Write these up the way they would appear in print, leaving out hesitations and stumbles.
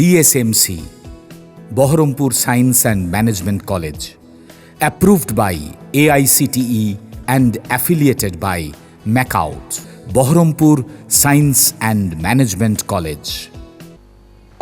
BSMC, Baharampur Science and Management College, approved by AICTE and affiliated by MACAUT, Baharampur Science and Management College.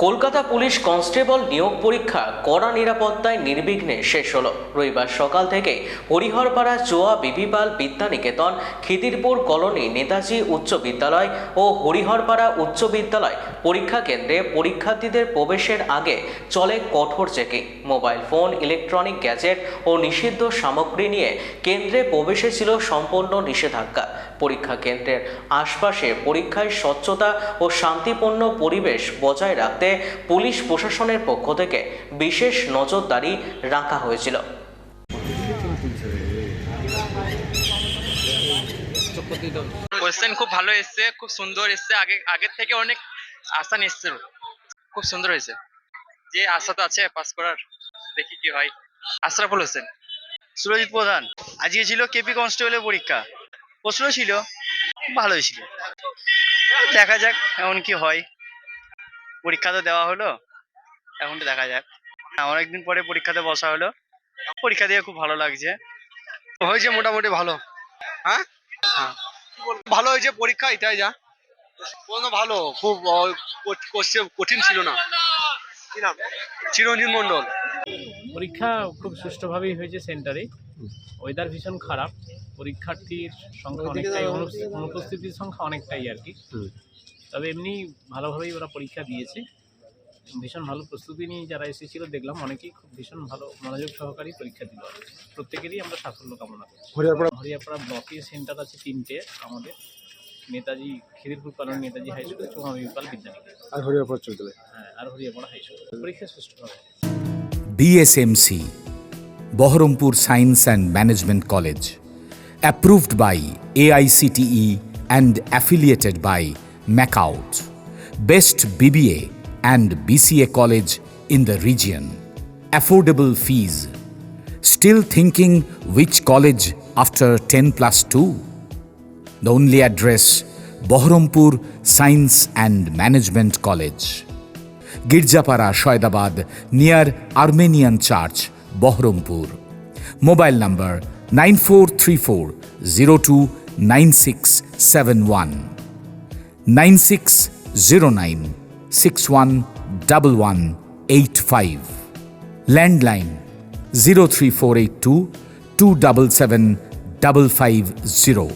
Kolkata police constable নিয়োগ পরীক্ষা কড়া নিরাপত্তায় নির্বিঘ্নে শেষ হলো। রবিবার সকাল থেকে হরিহরপাড়া চোয়া বিবিপাল বিদ্যানিকেতন, খিদিরপুর কলোনি নেতাজি উচ্চ বিদ্যালয় ও হরিহরপাড়া উচ্চ বিদ্যালয় পরীক্ষা কেন্দ্রে পরীক্ষার্থীদের প্রবেশের আগে চলে কঠোর checking. Mobile phone, electronic gadget ও নিষিদ্ধ সামগ্রী নিয়ে কেন্দ্রে প্রবেশে ছিল সম্পূর্ণ নিষেধাজ্ঞা। পরীক্ষা কেন্দ্রের আশপাশে পরীক্ষায় স্বচ্ছতা ও শান্তিপূর্ণ পরিবেশ বজায় রাখতে পুলিশ প্রশাসনের পক্ষ থেকে বিশেষ নজরদারি রাখা হয়েছিল। কোশ্চেন খুব ভালো এসছে, খুব সুন্দর এসছে, আগের থেকে অনেক আসান এসছে, খুব সুন্দর হয়েছে। যে আশা তো আছে পাস করার, দেখি কি হয়। আশরাফুল হোসেন। সুরজিৎ প্রধান। আজকে ছিল কেপি কনস্টেবলের পরীক্ষা, প্রশ্ন ছিল ভালোই ছিল, দেখা যাক এমন কি হয়। পরীক্ষা তো দেওয়া হলো, এখন তো দেখা যাক। অনেকদিন পরে পরীক্ষাতে বসা হলো, পরীক্ষা দিয়ে খুব ভালো লাগছে। হয়েছে মোটামুটি ভালো। হ্যাঁ হ্যাঁ ভালো হয়েছে পরীক্ষা, এটাই যা ভালো। খুব কঠিন ছিল না। কি নাম? চিরঞ্জিত মন্ডল। পরীক্ষা খুব সুষ্ঠুভাবেই হয়েছে সেন্টারে। ওয়েদার ভীষণ খারাপ, পরীক্ষার্থীর সংখ্যা অনেকটাই, অনুপস্থিতির সংখ্যা অনেকটাই আর কি। তবে এমনি ভালোভাবেই ওরা পরীক্ষা দিয়েছে। ভীষণ ভালো প্রস্তুতি নিয়ে যারা এসেছিল দেখলাম অনেকেই খুব ভীষণ ভালো মনোযোগ সহকারে পরীক্ষা দিল। প্রত্যেকেরই আমরা সাফল্য কামনা করি। হরিয়াপাড়া ব্লকে সেন্টার আছে 3টে আমাদের, Netaji Khidirpur colony Netaji high school, Choa Bibipal Vidyaniketan আর হরিয়াপাড়া চৌধুরী। হ্যাঁ, আর হরিয়াপাড়া হাই স্কুল। পরীক্ষা সুষ্ঠুভাবে। BSMC, Baharampur Science and Management College, approved by AICTE and affiliated by MACAUT, best BBA and BCA college in the region. Affordable fees. Still thinking which college after 10+2? The only address, Baharampur Science and Management College, Girjapara, Shoydabad, near Armenian Church, Baharampur. Mobile number 9434029671, 9609611185. Landline 03482 277 550.